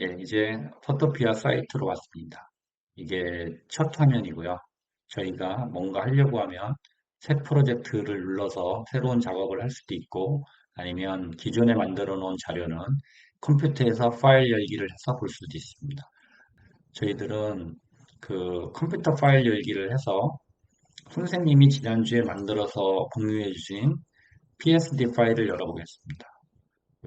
예, 이제 포토피아 사이트로 왔습니다. 이게 첫 화면이고요. 저희가 뭔가 하려고 하면 새 프로젝트를 눌러서 새로운 작업을 할 수도 있고 아니면 기존에 만들어 놓은 자료는 컴퓨터에서 파일 열기를 해서 볼 수도 있습니다. 저희들은 그 컴퓨터 파일 열기를 해서 선생님이 지난주에 만들어서 공유해 주신 PSD 파일을 열어보겠습니다.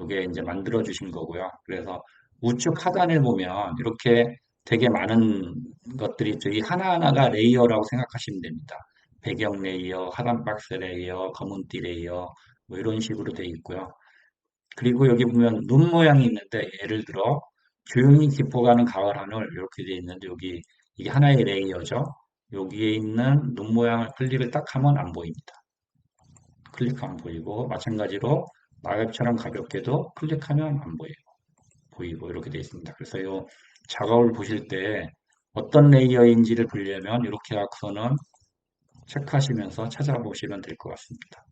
이게 이제 만들어 주신 거고요. 그래서 우측 하단을 보면 이렇게 되게 많은 것들이 있죠. 이 하나하나가 레이어라고 생각하시면 됩니다. 배경 레이어, 하단 박스 레이어, 검은띠 레이어, 뭐 이런 식으로 되어 있고요. 그리고 여기 보면 눈 모양이 있는데 예를 들어 조용히 깊어가는 가을 하늘 이렇게 되어 있는데 여기 이게 하나의 레이어죠. 여기에 있는 눈 모양을 클릭을 딱 하면 안 보입니다. 클릭하면 보이고 마찬가지로 낙엽처럼 가볍게도 클릭하면 안 보이고 이렇게 되어 있습니다. 그래서 이 작업을 보실 때 어떤 레이어인지를 보려면 이렇게 하고서는 체크하시면서 찾아보시면 될 것 같습니다.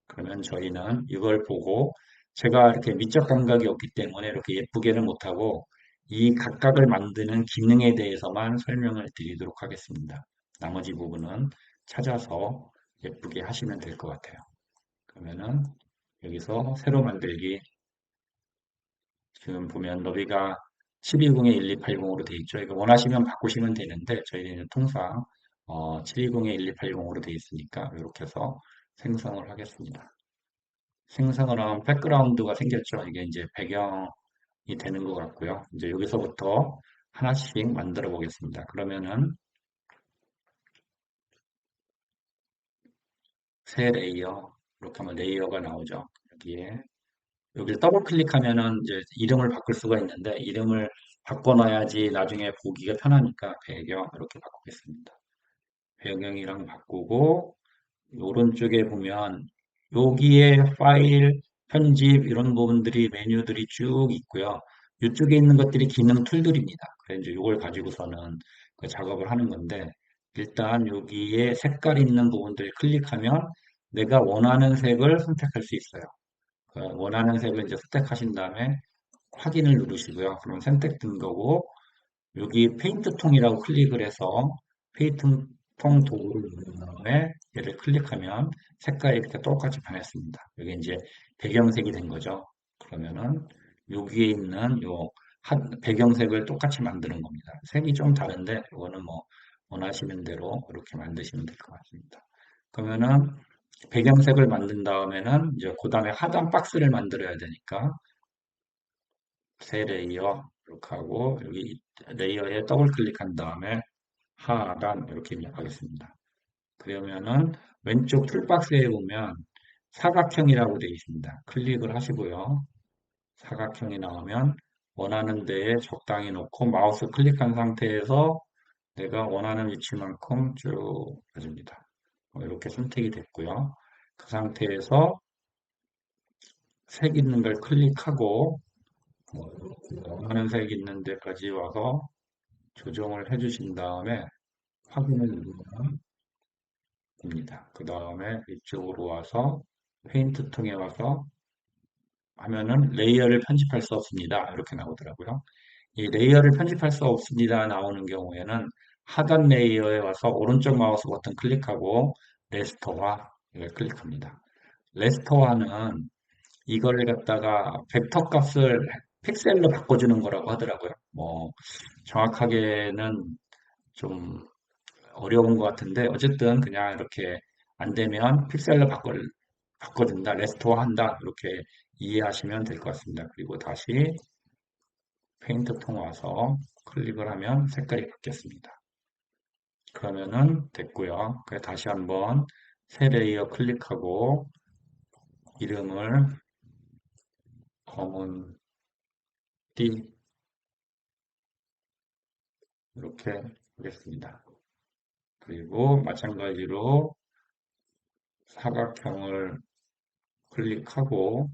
그러면 저희는 이걸 보고 제가 이렇게 미적 감각이 없기 때문에 이렇게 예쁘게는 못하고 이 각각을 만드는 기능에 대해서만 설명을 드리도록 하겠습니다. 나머지 부분은 찾아서 예쁘게 하시면 될 것 같아요. 그러면은 여기서 새로 만들기 지금 보면 너비가 720-1280으로 되어 있죠. 이거 원하시면 바꾸시면 되는데 저희는 통상 720-1280으로 되어 있으니까 이렇게 해서 생성을 하겠습니다. 생성을 하면 백그라운드가 생겼죠. 이게 이제 배경이 되는 것 같고요. 이제 여기서부터 하나씩 만들어 보겠습니다. 그러면은 새 레이어 이렇게 하면 레이어가 나오죠. 여기를 더블 클릭하면은 이제 이름을 바꿀 수가 있는데 이름을 바꿔놔야지 나중에 보기가 편하니까 배경 이렇게 바꾸겠습니다. 배경이랑 바꾸고 오른쪽에 보면 여기에 파일, 편집 이런 부분들이 메뉴들이 쭉 있고요. 이쪽에 있는 것들이 기능 툴들입니다. 그래서 이제 이걸 가지고서는 그 작업을 하는 건데 일단 여기에 색깔 있는 부분들 클릭하면 내가 원하는 색을 선택할 수 있어요. 그 원하는 색을 이제 선택하신 다음에 확인을 누르시고요. 그럼 선택된 거고 여기 페인트 통이라고 클릭을 해서 페인트 통 도구를 누른 다음에 얘를 클릭하면 색깔이 이렇게 똑같이 변했습니다. 여기 이제 배경색이 된 거죠. 그러면은 여기에 있는 요 배경색을 똑같이 만드는 겁니다. 색이 좀 다른데 이거는 뭐 원하시는 대로 이렇게 만드시면 될 것 같습니다. 그러면은 배경색을 만든 다음에는 이제 그 다음에 하단 박스를 만들어야 되니까 새 레이어 이렇게 하고 여기 레이어에 더블 클릭한 다음에 하단 이렇게 입력하겠습니다. 그러면은 왼쪽 툴박스에 보면 사각형이라고 되어 있습니다. 클릭을 하시고요. 사각형이 나오면 원하는 데에 적당히 놓고 마우스 클릭한 상태에서 내가 원하는 위치만큼 쭉 해줍니다. 이렇게 선택이 됐고요. 그 상태에서 색 있는 걸 클릭하고 원하는 색 있는 데까지 와서 조정을 해주신 다음에 확인을 누르면 됩니다. 그 다음에 이쪽으로 와서 페인트 통에 와서 하면은 레이어를 편집할 수 없습니다. 이렇게 나오더라고요. 이 레이어를 편집할 수 없습니다. 나오는 경우에는 하단 레이어에 와서 오른쪽 마우스 버튼 클릭하고 레스토어 이걸 클릭합니다. 레스토어는 이걸 갖다가 벡터 값을 픽셀로 바꿔주는 거라고 하더라고요. 뭐 정확하게는 좀 어려운 것 같은데 어쨌든 그냥 이렇게 안 되면 픽셀로 바꿔준다, 레스토어 한다 이렇게 이해하시면 될 것 같습니다. 그리고 다시 페인트 통 와서 클릭을 하면 색깔이 바뀌었습니다. 그러면은 됐고요. 다시 한번 새 레이어 클릭하고 이름을 검은 띠 이렇게 하겠습니다. 그리고 마찬가지로 사각형을 클릭하고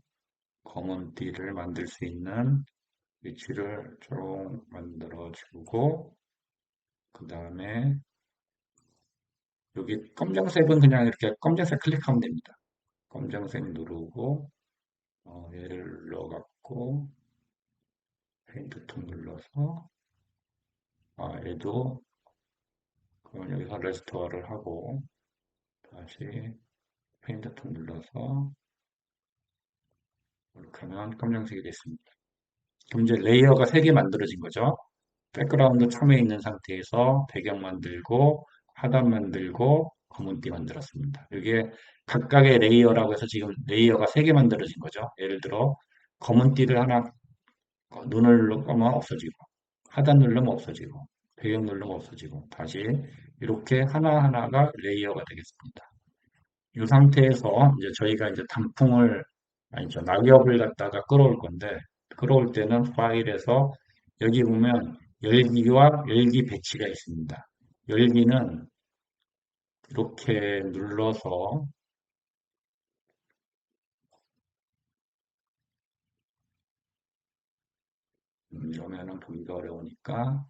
검은 띠를 만들 수 있는 위치를 쭉 만들어주고 그 다음에 여기 검정색은 그냥 이렇게 검정색 클릭하면 됩니다. 검정색 누르고 얘를 눌러갖고 페인트 툴 눌러서, 얘도, 그럼 여기서 레스토어를 하고, 다시 페인트 툴 눌러서, 이렇게 하면 검정색이 됐습니다. 그럼 이제 레이어가 3개 만들어진 거죠. 백그라운드 처음에 있는 상태에서 배경 만들고, 하단 만들고, 검은띠 만들었습니다. 이게 각각의 레이어라고 해서 지금 레이어가 3개 만들어진 거죠. 예를 들어, 검은띠를 하나 눈을 누르면 없어지고, 하단 누르면 없어지고, 배경 누르면 없어지고, 다시 이렇게 하나하나가 레이어가 되겠습니다. 이 상태에서 이제 저희가 이제 단풍을, 아니죠, 낙엽을 갖다가 끌어올 건데, 끌어올 때는 파일에서 여기 보면 열기와 열기 배치가 있습니다. 열기는 이렇게 눌러서, 이러면은 보기가 어려우니까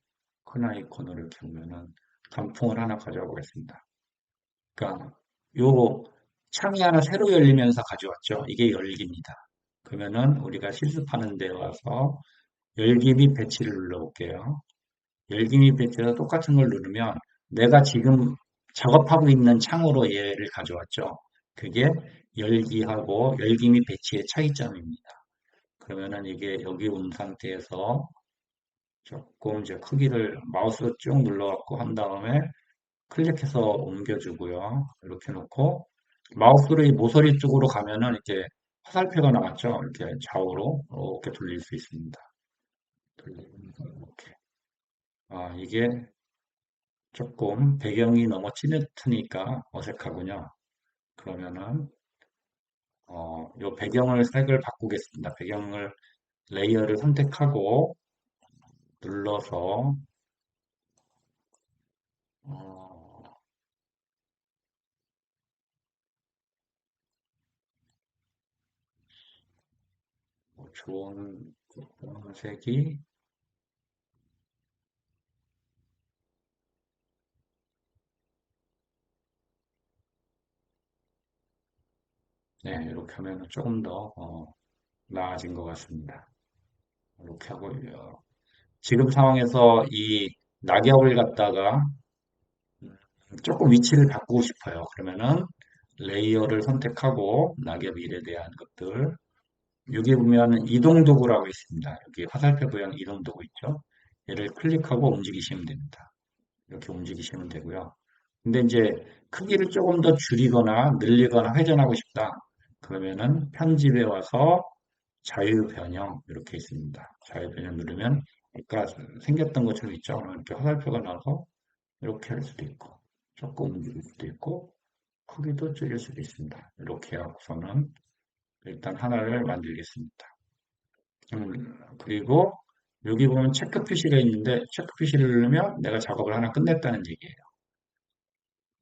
큰 아이콘을 이렇게 보면은 단풍을 하나 가져와 보겠습니다. 그러니까 요 창이 하나 새로 열리면서 가져왔죠. 이게 열기입니다. 그러면은 우리가 실습하는 데 와서 열기 및 배치를 눌러볼게요. 열기 및 배치에서 똑같은 걸 누르면 내가 지금 작업하고 있는 창으로 얘를 가져왔죠. 그게 열기하고 열기 및 배치의 차이점입니다. 그러면은 이게 여기 온 상태에서 조금 이제 크기를 마우스 쭉 눌러갖고 한 다음에 클릭해서 옮겨주고요. 이렇게 놓고 마우스로 이 모서리 쪽으로 가면은 이렇게 화살표가 나왔죠. 이렇게 좌우로 이렇게 돌릴 수 있습니다. 돌리면서 이렇게. 이게 조금 배경이 너무 찌릿하니까 어색하군요. 그러면은 요 배경을 색을 바꾸겠습니다. 배경을 레이어를 선택하고 눌러서 어, 좋은 색이, 네, 이렇게 하면 조금 더 나아진 것 같습니다. 이렇게 하고 지금 상황에서 이 낙엽을 갖다가 조금 위치를 바꾸고 싶어요. 그러면은 레이어를 선택하고 낙엽 일에 대한 것들, 여기 보면 이동 도구라고 있습니다. 여기 화살표 모양 이동 도구 있죠? 얘를 클릭하고 움직이시면 됩니다. 이렇게 움직이시면 되고요. 근데 이제 크기를 조금 더 줄이거나 늘리거나 회전하고 싶다. 그러면은 편집에 와서 자유 변형 이렇게 있습니다. 자유 변형 누르면 아까 생겼던 것처럼 있죠. 이렇게 화살표가 나서 이렇게 할 수도 있고 조금 움직일 수도 있고 크기도 줄일 수도 있습니다. 이렇게 하고서는 일단 하나를 만들겠습니다. 그리고 여기 보면 체크 표시가 있는데 체크 표시를 누르면 내가 작업을 하나 끝냈다는 얘기예요.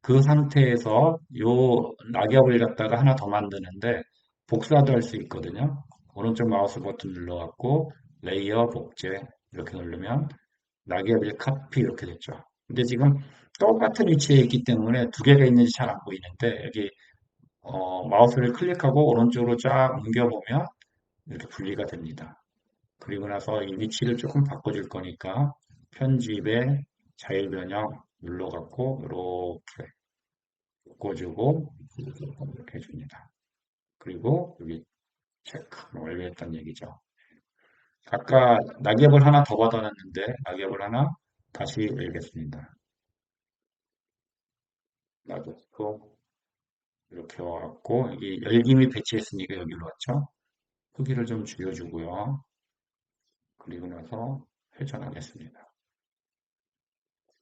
그 상태에서 요 낙엽을 갖다가 하나 더 만드는데 복사도 할 수 있거든요. 오른쪽 마우스 버튼 눌러갖고 레이어 복제 이렇게 누르면 낙엽의 카피 이렇게 됐죠. 근데 지금 똑같은 위치에 있기 때문에 두 개가 있는지 잘 안 보이는데 여기 마우스를 클릭하고 오른쪽으로 쫙 옮겨보면 이렇게 분리가 됩니다. 그리고 나서 이 위치를 조금 바꿔줄 거니까 편집에 자유변형 눌러갖고 이렇게 바꿔주고 이렇게 해줍니다. 그리고 여기 체크 완료했다는 얘기죠. 아까 낙엽을 하나 더 받아놨는데 낙엽을 하나 다시 열겠습니다. 낙엽도 이렇게 와갖고 여기 열기미 배치했으니까 여기로 왔죠. 크기를 좀 줄여주고요. 그리고 나서 회전하겠습니다.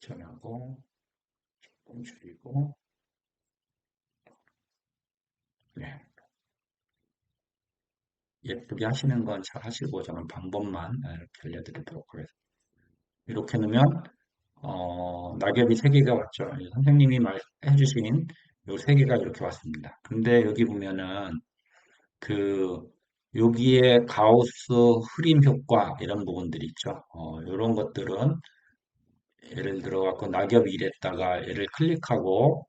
회전하고 조금 줄이고 네. 예쁘게 하시는 건 잘 하시고 저는 방법만 이렇게 알려드리도록 하겠습니다. 이렇게 넣으면 낙엽이 3개가 왔죠. 선생님이 해주신 요 3개가 이렇게 왔습니다. 근데 여기 보면은 그 여기에 가우스 흐림 효과 이런 부분들이 있죠. 이런 것들은 예를 들어 갖고 낙엽 1에다가 얘를 클릭하고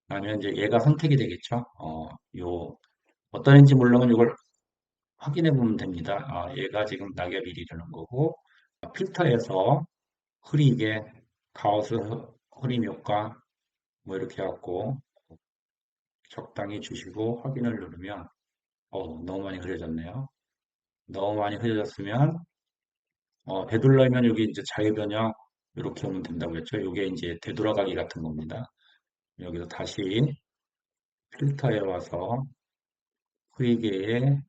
나면 이제 얘가 선택이 되겠죠. 요 어떤지 모르면 이걸 확인해 보면 됩니다. 얘가 지금 낙엽이 이르는 거고, 필터에서 흐리게, 가우스 흐림 효과, 뭐 이렇게 해갖고 적당히 주시고 확인을 누르면, 너무 많이 흐려졌네요. 너무 많이 흐려졌으면, 되돌려면 여기 이제 자유변형 이렇게 오면 된다고 했죠. 이게 이제 되돌아가기 같은 겁니다. 여기서 다시 필터에 와서 흐리게의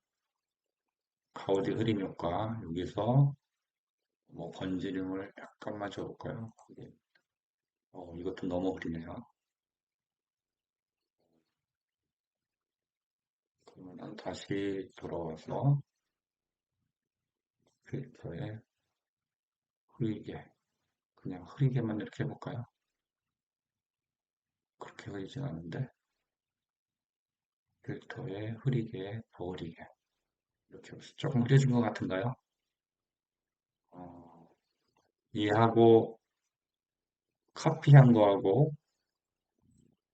가우디 흐림 효과, 여기서 뭐 번지름을 약간만 줘볼까요? 이것도 너무 흐리네요. 그러면 다시 돌아와서 필터에 흐리게, 그냥 흐리게만 이렇게 해볼까요? 그렇게 흐리진 않은데, 필터에 흐리게, 더 흐리게. 이렇게 해서 조금 흐려진 것 같은가요? 어, 얘하고 카피한 거하고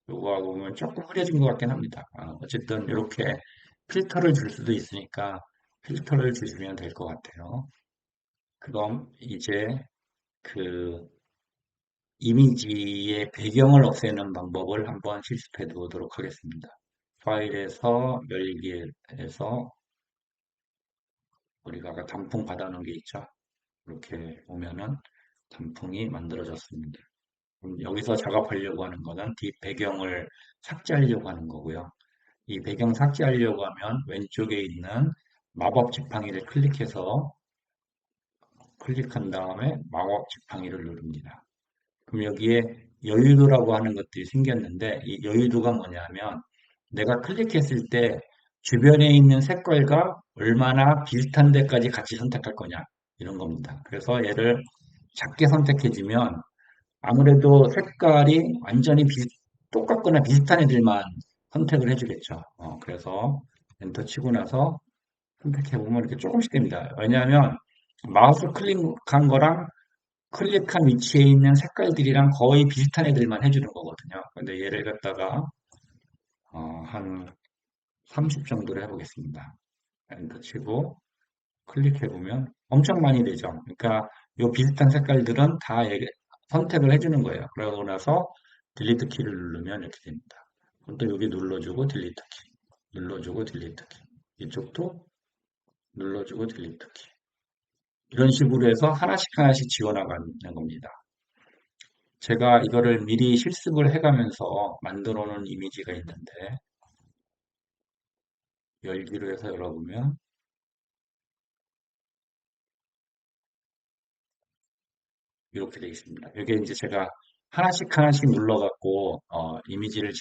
요거하고 보면 조금 흐려진 것 같긴 합니다. 어쨌든 이렇게 필터를 줄 수도 있으니까 필터를 주시면 될 것 같아요. 그럼 이제 그 이미지의 배경을 없애는 방법을 한번 실습해 보도록 하겠습니다. 파일에서 열기에서 우리가 아까 단풍 받아놓은 게 있죠. 이렇게 보면은 단풍이 만들어졌습니다. 그럼 여기서 작업하려고 하는 거는 뒷 배경을 삭제하려고 하는 거고요. 이 배경 삭제하려고 하면 왼쪽에 있는 마법 지팡이를 클릭한 다음에 마법 지팡이를 누릅니다. 그럼 여기에 여유도라고 하는 것들이 생겼는데 이 여유도가 뭐냐면 내가 클릭했을 때 주변에 있는 색깔과 얼마나 비슷한 데까지 같이 선택할 거냐 이런 겁니다. 그래서 얘를 작게 선택해주면 아무래도 색깔이 완전히 똑같거나 비슷한 애들만 선택을 해주겠죠. 그래서 엔터 치고 나서 선택해보면 이렇게 조금씩 됩니다. 왜냐하면 마우스 클릭한 거랑 클릭한 위치에 있는 색깔들이랑 거의 비슷한 애들만 해주는 거거든요. 근데 얘를 갖다가 한 30 정도로 해보겠습니다. 엔터 치고 클릭해보면 엄청 많이 되죠. 그러니까 이 비슷한 색깔들은 다 선택을 해주는 거예요. 그러고 나서 딜리트 키를 누르면 이렇게 됩니다. 그럼 또 여기 눌러주고 딜리트 키, 눌러주고 딜리트 키, 이쪽도 눌러주고 딜리트 키. 이런 식으로 해서 하나씩 하나씩 지워나가는 겁니다. 제가 이거를 미리 실습을 해가면서 만들어 놓은 이미지가 있는데 열기로 해서 열어보면 이렇게 되어 있습니다. 이게 이제 제가 하나씩 하나씩 눌러갖고 이미지를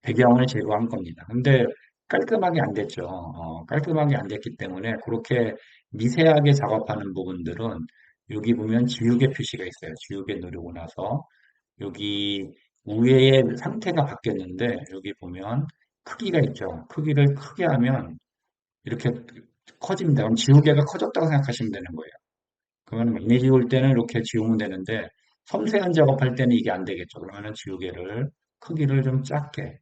배경을 제거한 겁니다. 근데 깔끔하게 안 됐죠. 깔끔하게 안 됐기 때문에 그렇게 미세하게 작업하는 부분들은 여기 보면 지우개 표시가 있어요. 지우개 누르고 나서 여기 위의 상태가 바뀌었는데 여기 보면 크기가 있죠. 크기를 크게 하면 이렇게 커집니다. 그럼 지우개가 커졌다고 생각하시면 되는 거예요. 그러면 많이 지울 때는 이렇게 지우면 되는데 섬세한 작업할 때는 이게 안 되겠죠. 그러면은 지우개를 크기를 좀 작게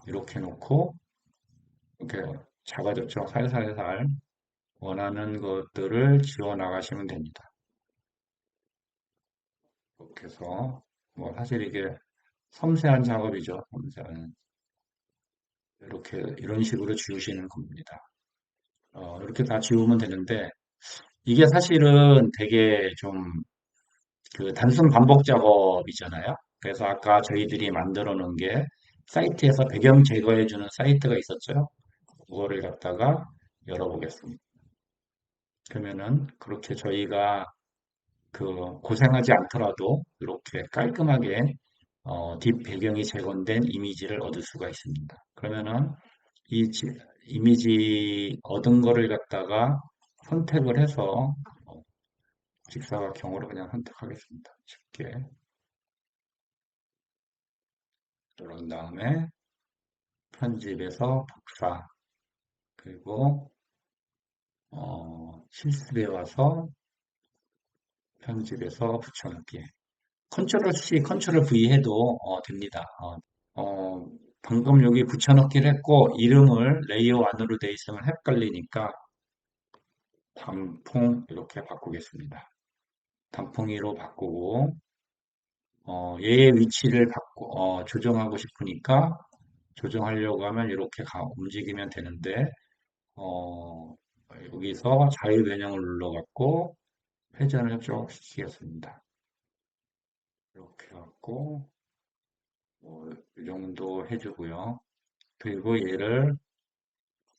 이렇게 놓고 이렇게 작아졌죠. 살살살 원하는 것들을 지워 나가시면 됩니다. 이렇게 해서 뭐 사실 이게 섬세한 작업이죠. 섬세한 이렇게 이런 식으로 지우시는 겁니다. 이렇게 다 지우면 되는데 이게 사실은 되게 좀 그 단순 반복 작업이잖아요. 그래서 아까 저희들이 만들어 놓은 게 사이트에서 배경 제거해 주는 사이트가 있었죠. 그거를 갖다가 열어보겠습니다. 그러면은 그렇게 저희가 그 고생하지 않더라도 이렇게 깔끔하게 뒷 배경이 재건된 이미지를 얻을 수가 있습니다. 그러면은 이 이미지 얻은 거를 갖다가 선택을 해서 직사각형으로 그냥 선택하겠습니다. 쉽게. 그런 다음에 편집에서 복사, 그리고 실습에 와서 편집에서 붙여넣기. 컨트롤 C, 컨트롤 V 해도 됩니다. 어, 방금 여기 붙여넣기를 했고 이름을 레이어 안으로 돼 있으면 헷갈리니까 단풍 이렇게 바꾸겠습니다. 단풍이로 바꾸고 얘의 위치를 조정하고 싶으니까 조정하려고 하면 이렇게 움직이면 되는데 어, 여기서 자유 변형을 눌러갖고 회전을 쭉 시키겠습니다. 이렇게 갖고 이 정도 해주고요. 그리고 얘를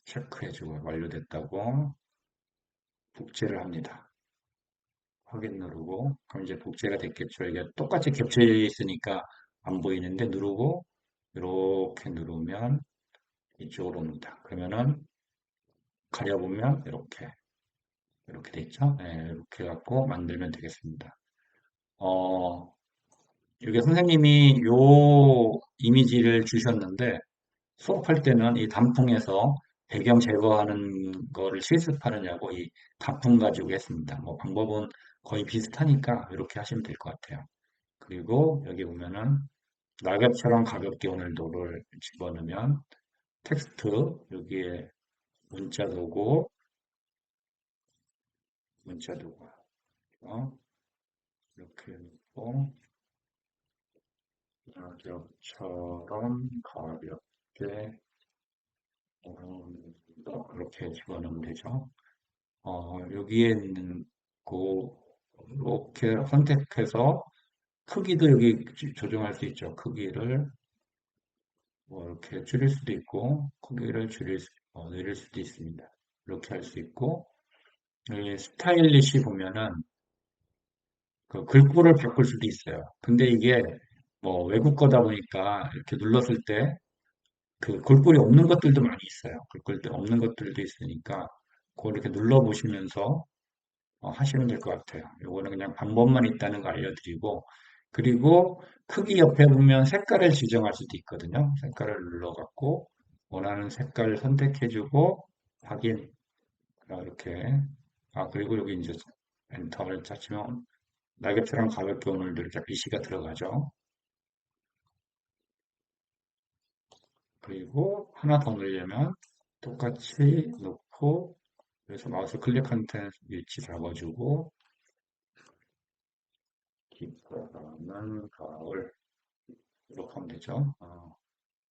체크해주고 완료됐다고 복제를 합니다. 확인 누르고 그럼 이제 복제가 됐겠죠. 이게 똑같이 겹쳐져 있으니까 안 보이는데 누르고 이렇게 누르면 이쪽으로 옵니다. 그러면은 가려보면 이렇게 돼 있죠. 네, 이렇게 갖고 만들면 되겠습니다. 어, 여기 선생님이 요 이미지를 주셨는데 수업할 때는 이 단풍에서 배경 제거하는 거를 실습하느냐고 이 단풍 가지고 했습니다. 뭐 방법은 거의 비슷하니까 이렇게 하시면 될 것 같아요. 그리고 여기 보면은 낙엽처럼 가볍게 오늘도를 집어넣으면 텍스트 여기에 문자 도구 이렇게 놓고 낙엽처럼 가볍게 오늘도 이렇게 집어넣으면 되죠. 여기에 있는 이렇게 선택해서 크기도 여기 조정할 수 있죠. 크기를 뭐 이렇게 줄일 수도 있고 크기를 늘릴 수도 있습니다. 이렇게 할 수 있고 이 스타일릿이 보면은 그 글꼴을 바꿀 수도 있어요. 근데 이게 뭐 외국 거다 보니까 이렇게 눌렀을 때 그 글꼴이 없는 것들도 많이 있어요. 글꼴 없는 것들도 있으니까 그걸 이렇게 눌러 보시면서 하시면 될 것 같아요. 요거는 그냥 방법만 있다는 거 알려드리고 그리고 크기 옆에 보면 색깔을 지정할 수도 있거든요. 색깔을 눌러갖고 원하는 색깔을 선택해주고 확인 이렇게 그리고 여기 이제 엔터를 차치면 낙엽처럼 가볍게 오늘도 이렇게 글씨가 들어가죠. 그리고 하나 더 넣으려면 똑같이 놓고 그래서 마우스 클릭한 위치 잡아주고 깊어가는 가을 이렇게 하면 되죠.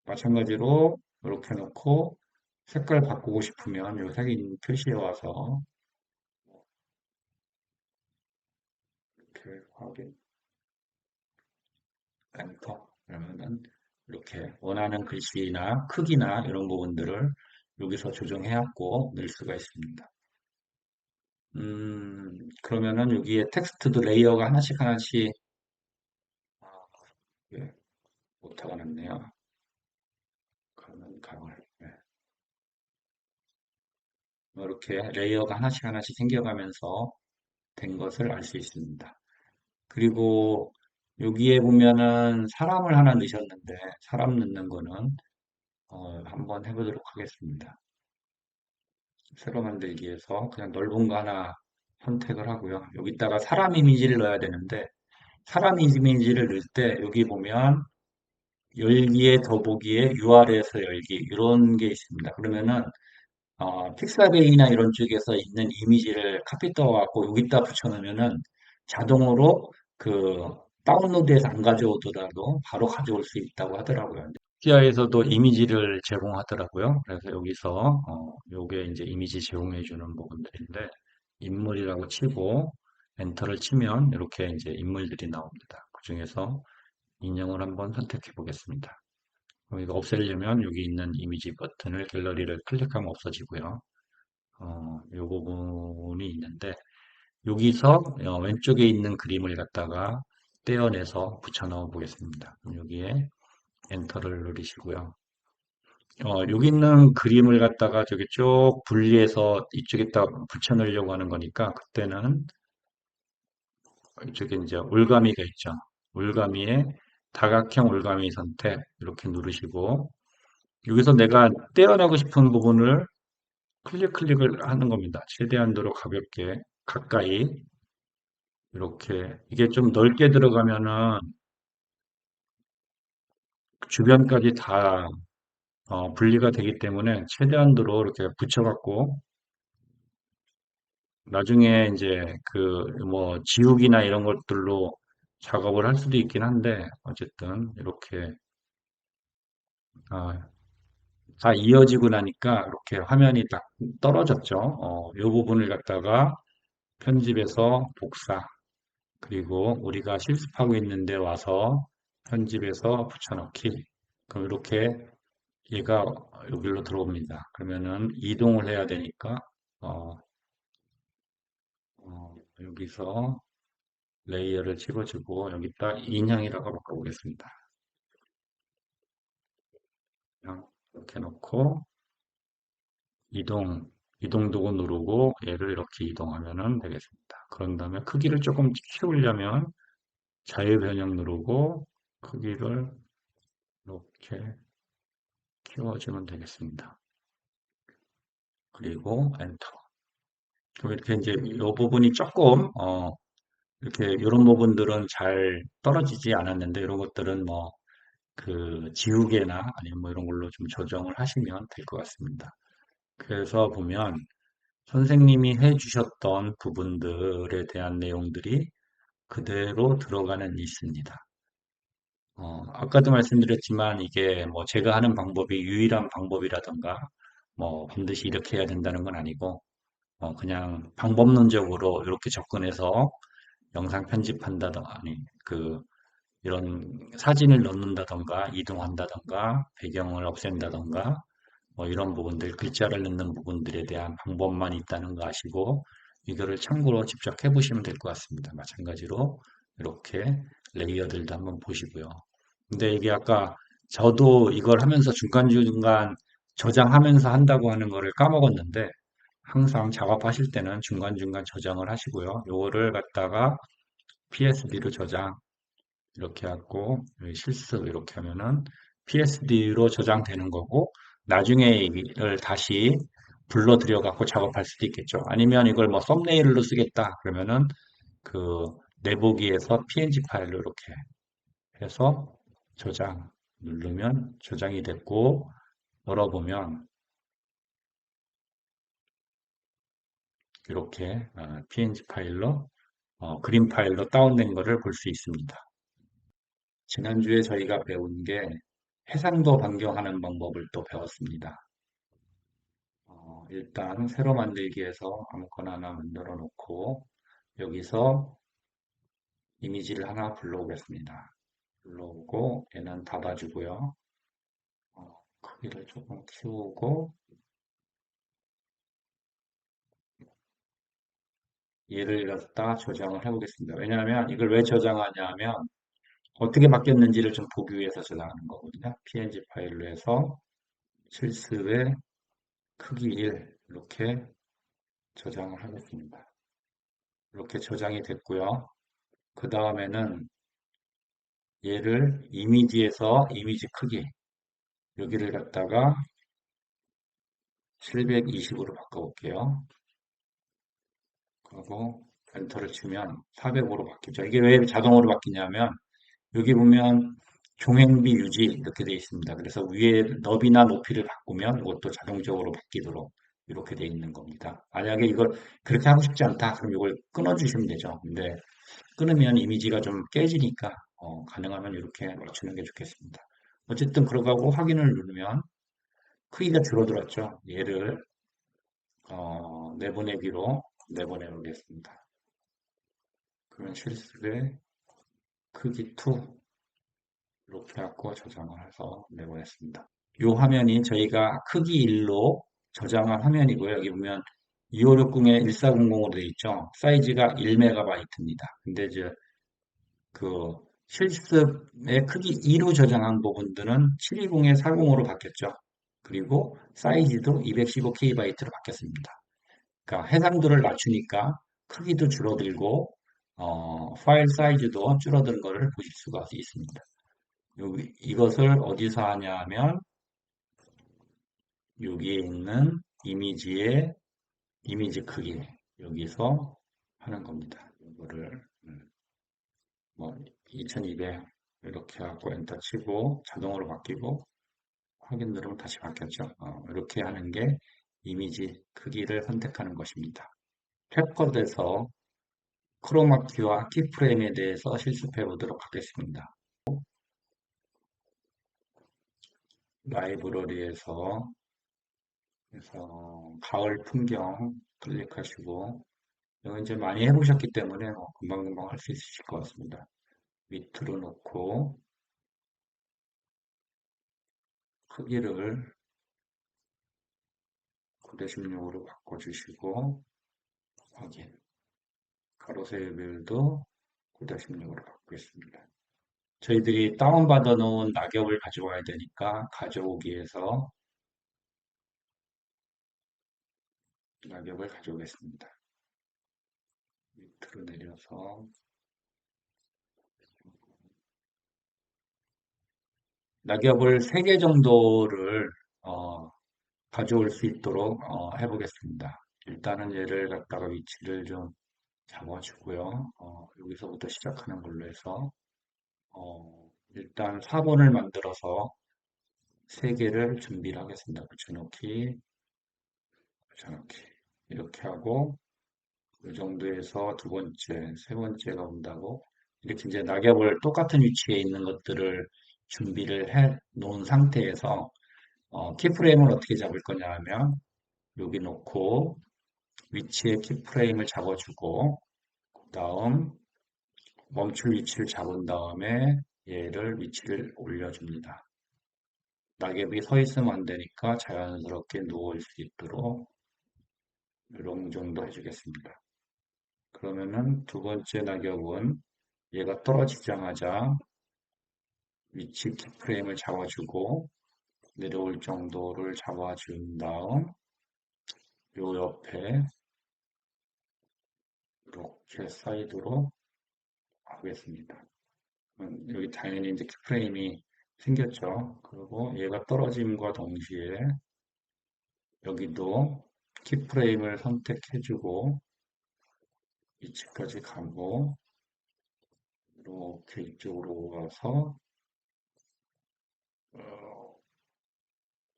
마찬가지로 이렇게 놓고 색깔 바꾸고 싶으면 이 색인 표시에 와서 이렇게 확인 엔터 그러면은 이렇게 원하는 글씨나 크기나 이런 부분들을 여기서 조정해갖고 넣을 수가 있습니다. 그러면은 여기에 텍스트도 레이어가 하나씩 하나씩 아, 예, 오타가 났네요. 그러면 가을 이렇게 레이어가 하나씩 하나씩 생겨가면서 된 것을 알 수 있습니다. 그리고 여기에 보면은 사람을 하나 넣으셨는데 사람 넣는 거는 한번 해보도록 하겠습니다. 새로 만들기에서 그냥 넓은 거 하나 선택을 하고요. 여기다가 사람 이미지를 넣어야 되는데 사람 이미지를 넣을 때 여기 보면 열기에 더보기에 UR에서 열기 이런 게 있습니다. 그러면은 픽사베이나 이런 쪽에서 있는 이미지를 카피 떠갖고 여기다 붙여놓으면은 자동으로 그 다운로드해서 안 가져오더라도 바로 가져올 수 있다고 하더라고요. 피아에서도 이미지를 제공하더라고요. 그래서 여기서 요게 이제 이미지 제공해 주는 부분들인데 인물이라고 치고 엔터를 치면 이렇게 이제 인물들이 나옵니다. 그 중에서 인형을 한번 선택해 보겠습니다. 이거 없애려면 여기 있는 이미지 버튼을 갤러리를 클릭하면 없어지고요. 요 부분이 있는데 여기서 왼쪽에 있는 그림을 갖다가 떼어내서 붙여 넣어 보겠습니다. 여기에 엔터를 누르시고요. 여기 있는 그림을 갖다가 저기 쭉 분리해서 이쪽에다 붙여 넣으려고 하는 거니까 그때는 이쪽에 이제 올가미가 있죠. 올가미에 다각형 올가미 선택 이렇게 누르시고 여기서 내가 떼어내고 싶은 부분을 클릭을 하는 겁니다. 최대한도로 가볍게 가까이 이렇게 이게 좀 넓게 들어가면은 주변까지 다 분리가 되기 때문에 최대한도로 이렇게 붙여갖고 나중에 이제 그 뭐 지우기나 이런 것들로 작업을 할 수도 있긴 한데 어쨌든 이렇게 아, 다 이어지고 나니까 이렇게 화면이 딱 떨어졌죠. 이 부분을 갖다가 편집해서 복사 그리고 우리가 실습하고 있는데 와서 편집해서 붙여넣기 그럼 이렇게 얘가 여기로 들어옵니다. 그러면은 이동을 해야 되니까 어, 여기서 레이어를 찍어주고 여기다 인형이라고 바꿔보겠습니다. 그냥 이렇게 놓고 이동, 이동 도구 누르고 얘를 이렇게 이동하면 되겠습니다. 그런 다음에 크기를 조금 키우려면 자유 변형 누르고 크기를 이렇게 키워주면 되겠습니다. 그리고 엔터. 그럼 이렇게 이제 이 부분이 조금 이렇게 이런 부분들은 잘 떨어지지 않았는데 이런 것들은 뭐 그 지우개나 아니면 뭐 이런 걸로 좀 조정을 하시면 될 것 같습니다. 그래서 보면 선생님이 해주셨던 부분들에 대한 내용들이 그대로 들어가는 있습니다. 아까도 말씀드렸지만 이게 뭐 제가 하는 방법이 유일한 방법이라던가 뭐 반드시 이렇게 해야 된다는 건 아니고 그냥 방법론적으로 이렇게 접근해서 영상 편집한다던가 아니 그 이런 사진을 넣는다던가 이동한다던가 배경을 없앤다던가 뭐 이런 부분들 글자를 넣는 부분들에 대한 방법만 있다는 거 아시고 이거를 참고로 직접 해보시면 될 것 같습니다. 마찬가지로 이렇게 레이어들도 한번 보시고요. 근데 이게 아까 저도 이걸 하면서 중간중간 저장하면서 한다고 하는 거를 까먹었는데 항상 작업하실 때는 중간중간 저장을 하시고요. 요거를 갖다가 PSD로 저장 이렇게 하고 실습 이렇게 하면은 PSD로 저장되는 거고 나중에 이를 다시 불러들여 갖고 작업할 수도 있겠죠. 아니면 이걸 뭐 썸네일로 쓰겠다 그러면은 그 내보기에서 PNG 파일로 이렇게 해서 저장 누르면 저장이 됐고 열어보면 이렇게 PNG 파일로 그림 파일로 다운된 거를 볼 수 있습니다. 지난주에 저희가 배운 게 해상도 변경하는 방법을 또 배웠습니다. 일단 새로 만들기에서 아무거나 하나 만들어 놓고 여기서 이미지를 하나 불러오겠습니다. 불러오고 얘는 닫아주고요. 크기를 조금 키우고 얘를 갖다 저장을 해보겠습니다. 왜냐하면 이걸 왜 저장하냐 하면 어떻게 바뀌었는지를 좀 보기 위해서 저장하는 거거든요. PNG 파일로 해서 실습의 크기 1 이렇게 저장을 하겠습니다. 이렇게 저장이 됐고요. 그 다음에는 얘를 이미지에서 이미지 크기 여기를 갖다가 720으로 바꿔볼게요. 그리고 엔터를 치면 400으로 바뀌죠. 이게 왜 자동으로 바뀌냐면 여기 보면 종횡비 유지 이렇게 되어 있습니다. 그래서 위에 너비나 높이를 바꾸면 이것도 자동적으로 바뀌도록 이렇게 되어 있는 겁니다. 만약에 이걸 그렇게 하고 싶지 않다 그럼 이걸 끊어주시면 되죠. 근데 끊으면 이미지가 좀 깨지니까 가능하면 이렇게 맞추는 게 좋겠습니다. 어쨌든 그러고 확인을 누르면 크기가 줄어들었죠. 얘를 내보내기로 내보내 보겠습니다. 그러면 실습의 크기 2 이렇게 갖고 저장을 해서 내보냈습니다. 이 화면이 저희가 크기 1로 저장한 화면이고요. 여기 보면 2560에 1400으로 되어 있죠. 사이즈가 1MB입니다. 근데 이제 그 실습의 크기 2로 저장한 부분들은 720에 40으로 바뀌었죠. 그리고 사이즈도 215KB로 바뀌었습니다. 그러니까 해상도를 낮추니까 크기도 줄어들고 파일 사이즈도 줄어든 것을 보실 수가 있습니다. 이것을 어디서 하냐면 여기에 있는 이미지의 이미지 크기 여기서 하는 겁니다. 이거를 뭐 2200 이렇게 하고 엔터 치고 자동으로 바뀌고 확인 누르면 다시 바뀌었죠. 이렇게 하는 게 이미지 크기를 선택하는 것입니다. 캡컷에서 크로마키와 키프레임에 대해서 실습해 보도록 하겠습니다. 라이브러리에서 가을 풍경 클릭하시고 이거 이제 많이 해보셨기 때문에 금방금방 할 수 있으실 것 같습니다. 밑으로 놓고 크기를 9:16으로 바꿔주시고 확인. 가로세의 비율도 9:16으로 바꾸겠습니다. 저희들이 다운받아 놓은 낙엽을 가져와야 되니까 가져오기에서 낙엽을 가져오겠습니다. 밑으로 내려서 낙엽을 3개 정도를 어, 가져올 수 있도록 해보겠습니다. 일단은 얘를 갖다가 위치를 좀 잡아주고요. 여기서부터 시작하는 걸로 해서 일단 4번을 만들어서 3개를 준비를 하겠습니다. 붙여놓기, 붙여놓기 이렇게 하고 이 정도에서 두 번째, 세 번째가 온다고 이렇게 이제 낙엽을 똑같은 위치에 있는 것들을 준비를 해 놓은 상태에서 키프레임을 어떻게 잡을 거냐 하면 여기 놓고 위치에 키프레임을 잡아주고 그 다음 멈출 위치를 잡은 다음에 얘를 위치를 올려줍니다. 낙엽이 서 있으면 안 되니까 자연스럽게 누워 있을 수 있도록 이런 정도 해주겠습니다. 그러면은 두 번째 낙엽은 얘가 떨어지자마자 위치 키프레임을 잡아주고 내려올 정도를 잡아준 다음 요 옆에 이렇게 사이드로 하겠습니다. 여기 당연히 이제 키프레임이 생겼죠. 그리고 얘가 떨어짐과 동시에 여기도 키프레임을 선택해주고 위치까지 가고 이렇게 이쪽으로 와서 어,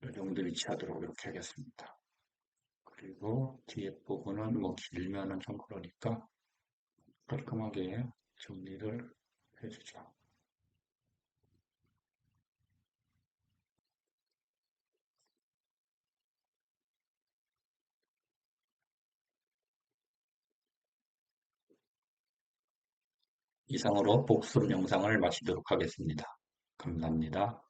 이 정도 위치하도록 이렇게 하겠습니다. 그리고 뒤에 부분은 뭐 길면은 좀 그러니까 깔끔하게 정리를 해주죠. 이상으로 복습 영상을 마치도록 하겠습니다. 감사합니다.